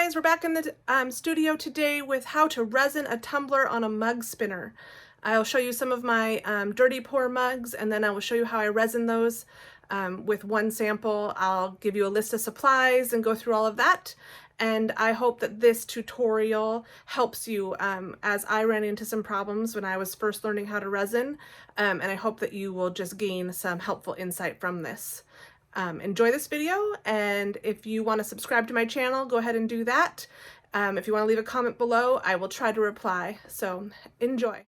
guys, we're back in the studio today with how to resin a tumbler on a mug spinner. I'll show you some of my dirty pour mugs, and then I will show you how I resin those with one sample. I'll give you a list of supplies and go through all of that. And I hope that this tutorial helps you as I ran into some problems when I was first learning how to resin. And I hope that you will just gain some helpful insight from this. Enjoy this video, and if you want to subscribe to my channel, go ahead and do that. If you want to leave a comment below, I will try to reply. So enjoy.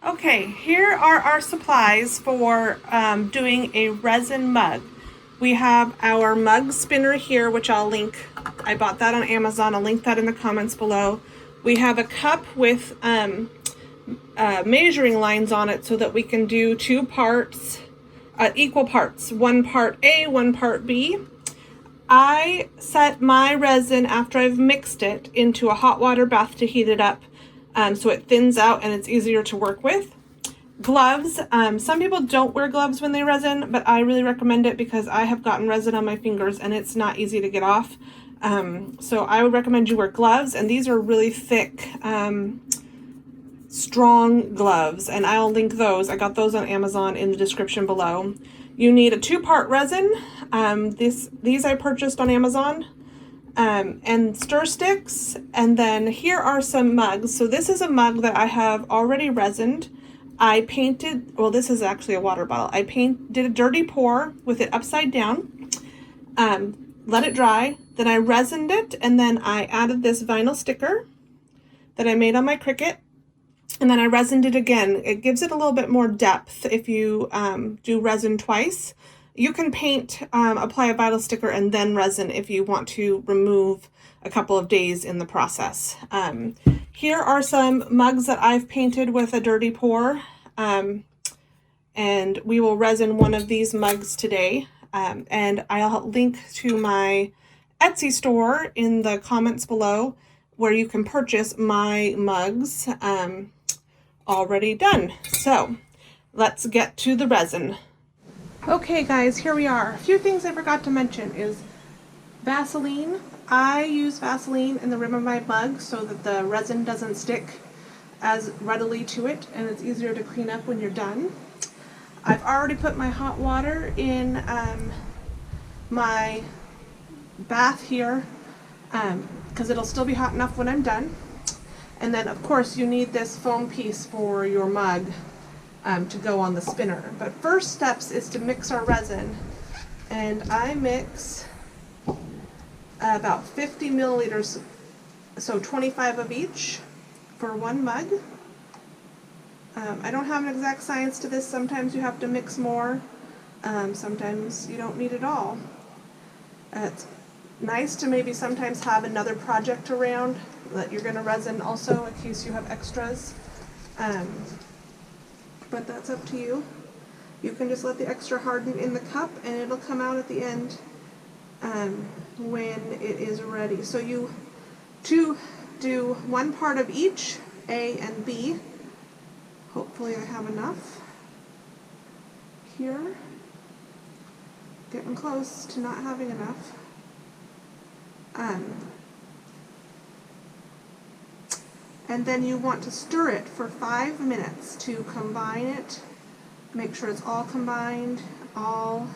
Okay, here are our supplies for doing a resin mug. We have our mug spinner here, which I'll link. I bought that on Amazon. I'll link that in the comments below. We have a cup with measuring lines on it so that we can do two parts, equal parts, one part A, one part B. I set my resin after I've mixed it into a hot water bath to heat it up so it thins out and it's easier to work with. Gloves. Some people don't wear gloves when they resin, but I really recommend it because I have gotten resin on my fingers and it's not easy to get off. So I would recommend you wear gloves, and these are really thick, strong gloves, and I'll link those. I got those on Amazon in the description below. You need a two-part resin. These I purchased on Amazon, and stir sticks, and then here are some mugs. So this is a mug that I have already resined. I painted, well, this is actually a water bottle. I did a dirty pour with it upside down, let it dry, then I resined it, and then I added this vinyl sticker that I made on my Cricut. And then I resined it again. It gives it a little bit more depth if you do resin twice. You can paint, apply a vinyl sticker, and then resin if you want to remove a couple of days in the process. Here are some mugs that I've painted with a dirty pour. And we will resin one of these mugs today. And I'll link to my Etsy store in the comments below where you can purchase my mugs. Already done. So let's get to the resin. Okay guys, here we are. A few things I forgot to mention is Vaseline. I use Vaseline in the rim of my mug so that the resin doesn't stick as readily to it and it's easier to clean up when you're done. I've already put my hot water in my bath here because it'll still be hot enough when I'm done. And then, of course, you need this foam piece for your mug to go on the spinner. But first steps is to mix our resin. And I mix about 50 milliliters, so 25 of each for one mug. I don't have an exact science to this. Sometimes you have to mix more. Sometimes you don't need it all. It's nice to maybe sometimes have another project around that you're going to resin also in case you have extras, but that's up to you. You can just let the extra harden in the cup and it'll come out at the end when it is ready. So you do one part of each, A and B. Hopefully I have enough here. Getting close to not having enough. And then you want to stir it for 5 minutes to combine it. Make sure it's all combined, all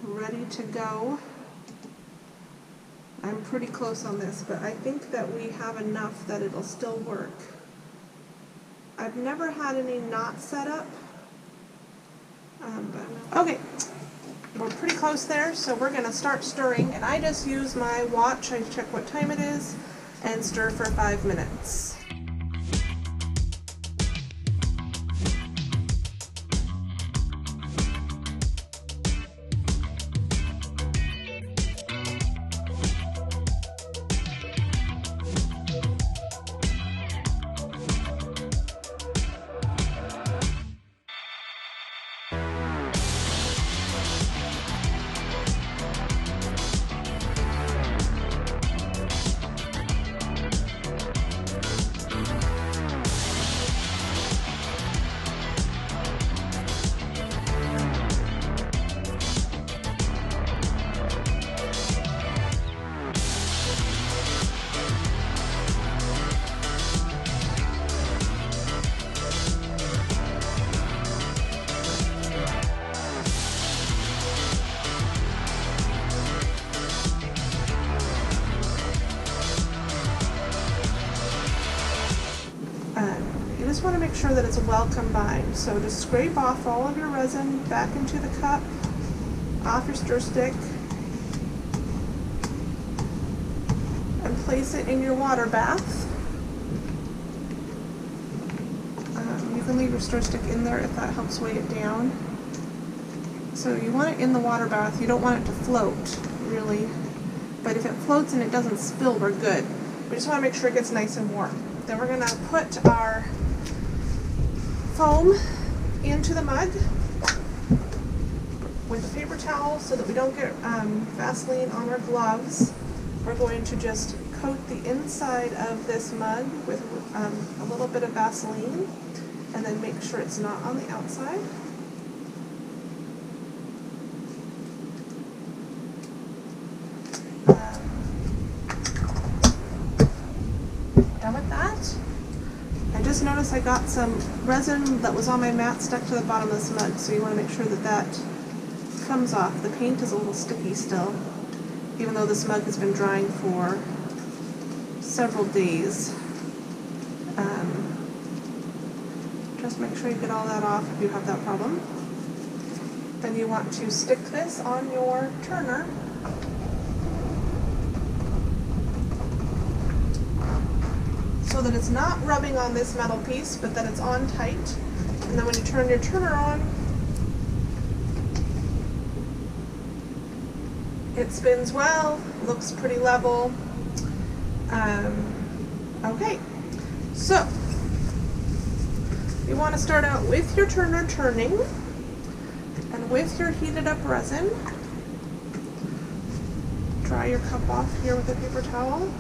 ready to go. I'm pretty close on this, but I think that we have enough that it'll still work. I've never had any not set up. Okay, we're pretty close there, so we're going to start stirring. And I just use my watch. I check what time it is and stir for 5 minutes. sure that it's well combined. So just scrape off all of your resin back into the cup, off your stir stick, and place it in your water bath. You can leave your stir stick in there if that helps weigh it down. So you want it in the water bath. You don't want it to float, really. But if it floats and it doesn't spill, we're good. We just want to make sure it gets nice and warm. Then we're going to put our foam into the mug with a paper towel so that we don't get Vaseline on our gloves. We're going to just coat the inside of this mug with a little bit of Vaseline, and then make sure it's not on the outside. Done with that. I just noticed I got some resin that was on my mat stuck to the bottom of this mug, so you want to make sure that that comes off. The paint is a little sticky still, even though this mug has been drying for several days. Just make sure you get all that off if you have that problem. Then you want to stick this on your turner. So that it's not rubbing on this metal piece, but that it's on tight. And then when you turn your turner on, it spins well, looks pretty level. Okay, so you want to start out with your turner turning and with your heated up resin. Dry your cup off here with a paper towel.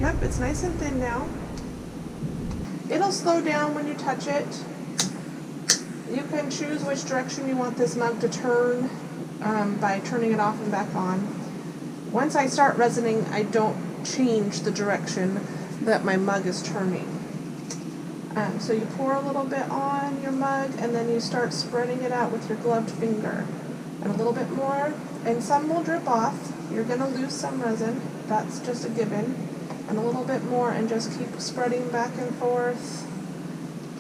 Yep, it's nice and thin now. It'll slow down when you touch it. You can choose which direction you want this mug to turn by turning it off and back on. Once I start resining, I don't change the direction that my mug is turning. So you pour a little bit on your mug, and then you start spreading it out with your gloved finger. And a little bit more, and some will drip off. You're going to lose some resin. That's just a given. And a little bit more, and just keep spreading back and forth,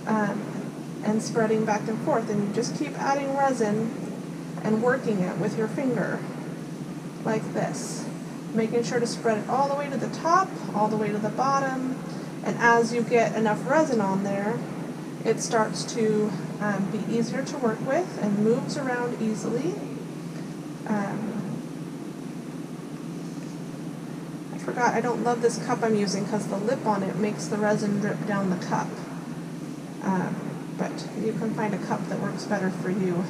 and spreading back and forth. And you just keep adding resin and working it with your finger, like this. Making sure to spread it all the way to the top, all the way to the bottom. And as you get enough resin on there, it starts to be easier to work with and moves around easily. I forgot, I don't love this cup I'm using because the lip on it makes the resin drip down the cup. But you can find a cup that works better for you.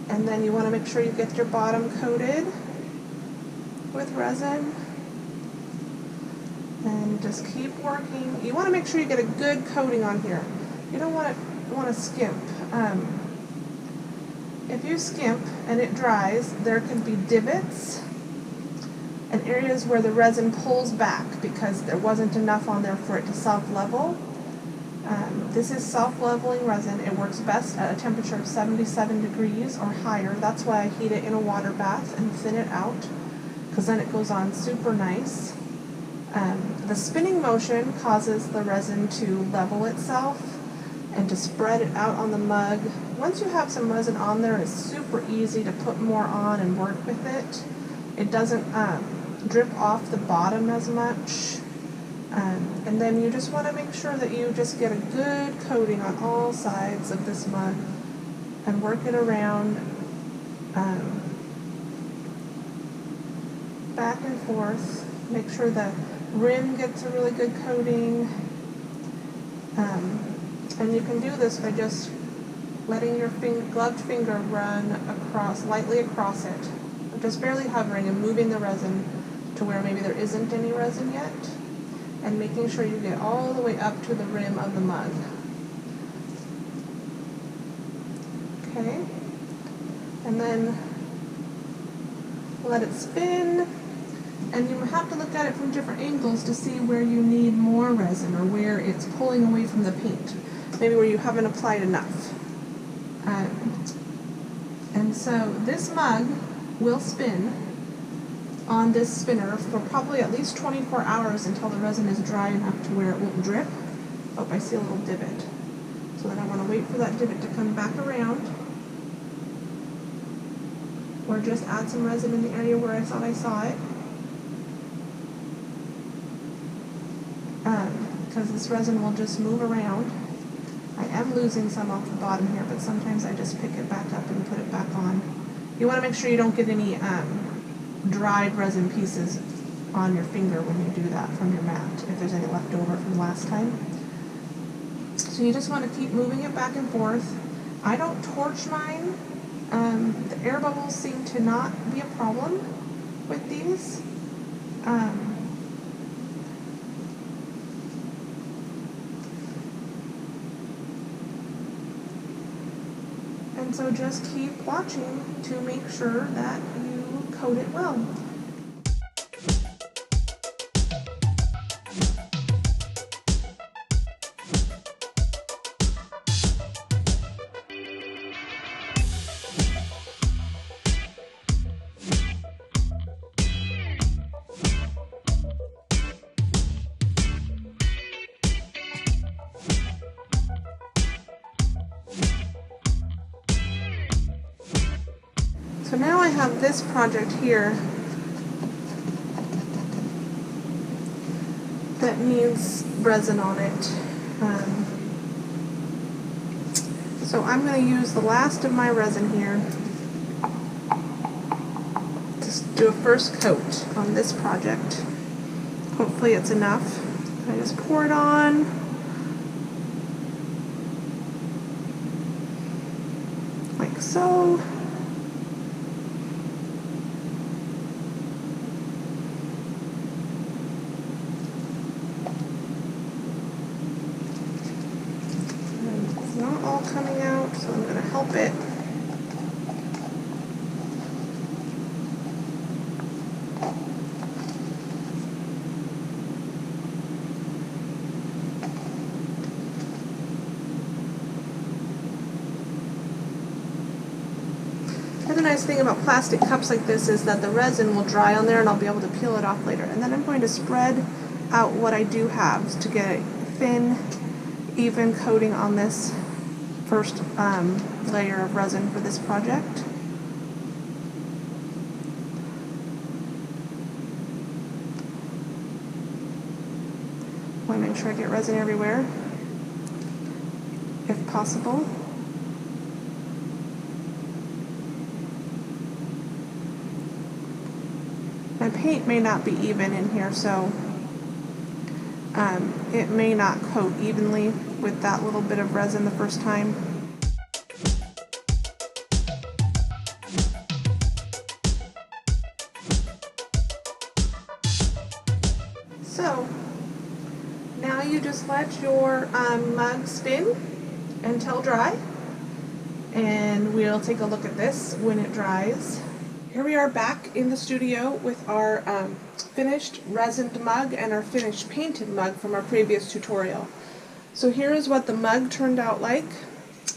And then you want to make sure you get your bottom coated with resin. And just keep working. You want to make sure you get a good coating on here. You don't want to skimp. If you skimp and it dries, there can be divots and areas where the resin pulls back because there wasn't enough on there for it to self-level. This is self-leveling resin. It works best at a temperature of 77 degrees or higher. That's why I heat it in a water bath and thin it out, because then it goes on super nice. The spinning motion causes the resin to level itself and to spread it out on the mug. Once you have some resin on there, it's super easy to put more on and work with it. It doesn't drip off the bottom as much. And then you just want to make sure that you just get a good coating on all sides of this mug and work it around back and forth. Make sure the rim gets a really good coating. And you can do this by just letting your gloved finger run lightly across it. Just barely hovering and moving the resin to where maybe there isn't any resin yet. And making sure you get all the way up to the rim of the mug. Okay? And then let it spin. And you have to look at it from different angles to see where you need more resin or where it's pulling away from the paint. Maybe where you haven't applied enough. And so this mug will spin on this spinner for probably at least 24 hours until the resin is dry enough to where it won't drip. Oh, I see a little divot. So then I want to wait for that divot to come back around, or just add some resin in the area where I thought I saw it. Because this resin will just move around. I am losing some off the bottom here, but sometimes I just pick it back up and put it back on. You want to make sure you don't get any dried resin pieces on your finger when you do that from your mat, if there's any left over from last time. So you just want to keep moving it back and forth. I don't torch mine. The air bubbles seem to not be a problem with these. And so just keep watching to make sure that you coat it well. So now I have this project here that needs resin on it. So I'm going to use the last of my resin here to do a first coat on this project. Hopefully it's enough. I just pour it on. Like so. Not all coming out, so I'm going to help it. The other nice thing about plastic cups like this is that the resin will dry on there and I'll be able to peel it off later. And then I'm going to spread out what I do have to get a thin, even coating on this first layer of resin for this project. I want to make sure I get resin everywhere, if possible. My paint may not be even in here, so it may not coat evenly with that little bit of resin the first time. So now you just let your mug spin until dry, and we'll take a look at this when it dries. Here we are back in the studio with our finished resined mug and our finished painted mug from our previous tutorial. So here is what the mug turned out like.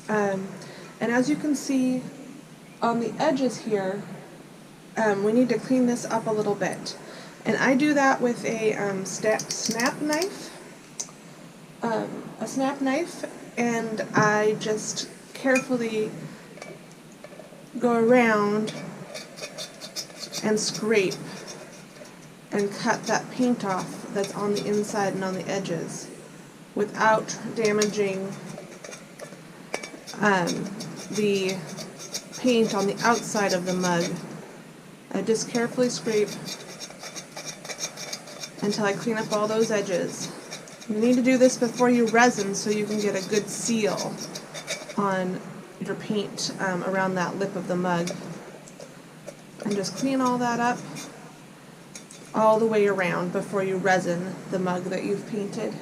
And as you can see on the edges here, we need to clean this up a little bit. And I do that with a snap knife. And I just carefully go around and scrape and cut that paint off that's on the inside and on the edges without damaging the paint on the outside of the mug. I just carefully scrape until I clean up all those edges. You need to do this before you resin so you can get a good seal on your paint around that lip of the mug. And just clean all that up all the way around before you resin the mug that you've painted.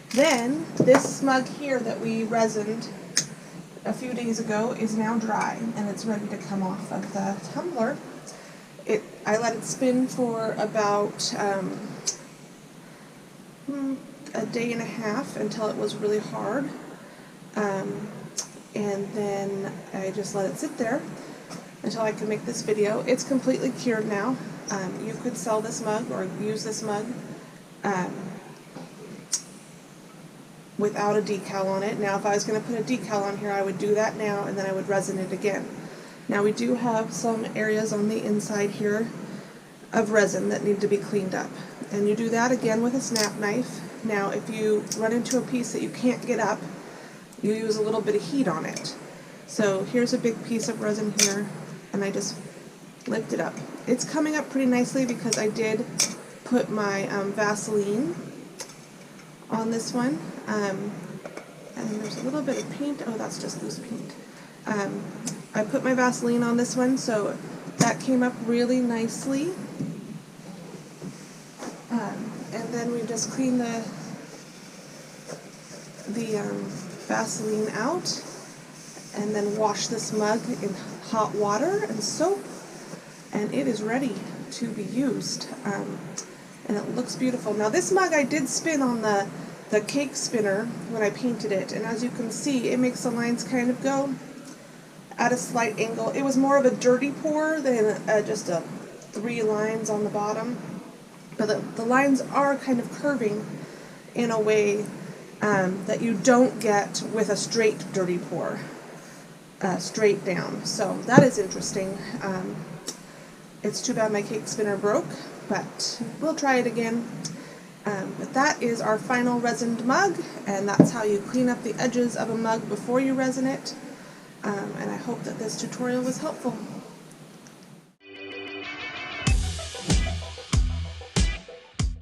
Then this mug here that we resined a few days ago is now dry and it's ready to come off of the tumbler. I let it spin for about a day and a half until it was really hard, and then I just let it sit there. until I could make this video. It's completely cured now. You could sell this mug or use this mug without a decal on it. Now if I was going to put a decal on here, I would do that now and then I would resin it again. Now we do have some areas on the inside here of resin that need to be cleaned up. And you do that again with a snap knife. Now if you run into a piece that you can't get up, you use a little bit of heat on it. So here's a big piece of resin here, and I just lift it up. It's coming up pretty nicely because I did put my Vaseline on this one. And there's a little bit of paint. Oh, that's just loose paint. I put my Vaseline on this one, so that came up really nicely. And then we just clean the Vaseline out, and then wash this mug in hot water and soap, and it is ready to be used. And it looks beautiful. Now this mug I did spin on the cake spinner when I painted it, and as you can see, it makes the lines kind of go at a slight angle. It was more of a dirty pour than just 3 lines on the bottom, but the lines are kind of curving in a way that you don't get with a straight dirty pour, straight down. So that is interesting. It's too bad my cake spinner broke, but we'll try it again. But that is our final resined mug, and that's how you clean up the edges of a mug before you resin it. And I hope that this tutorial was helpful.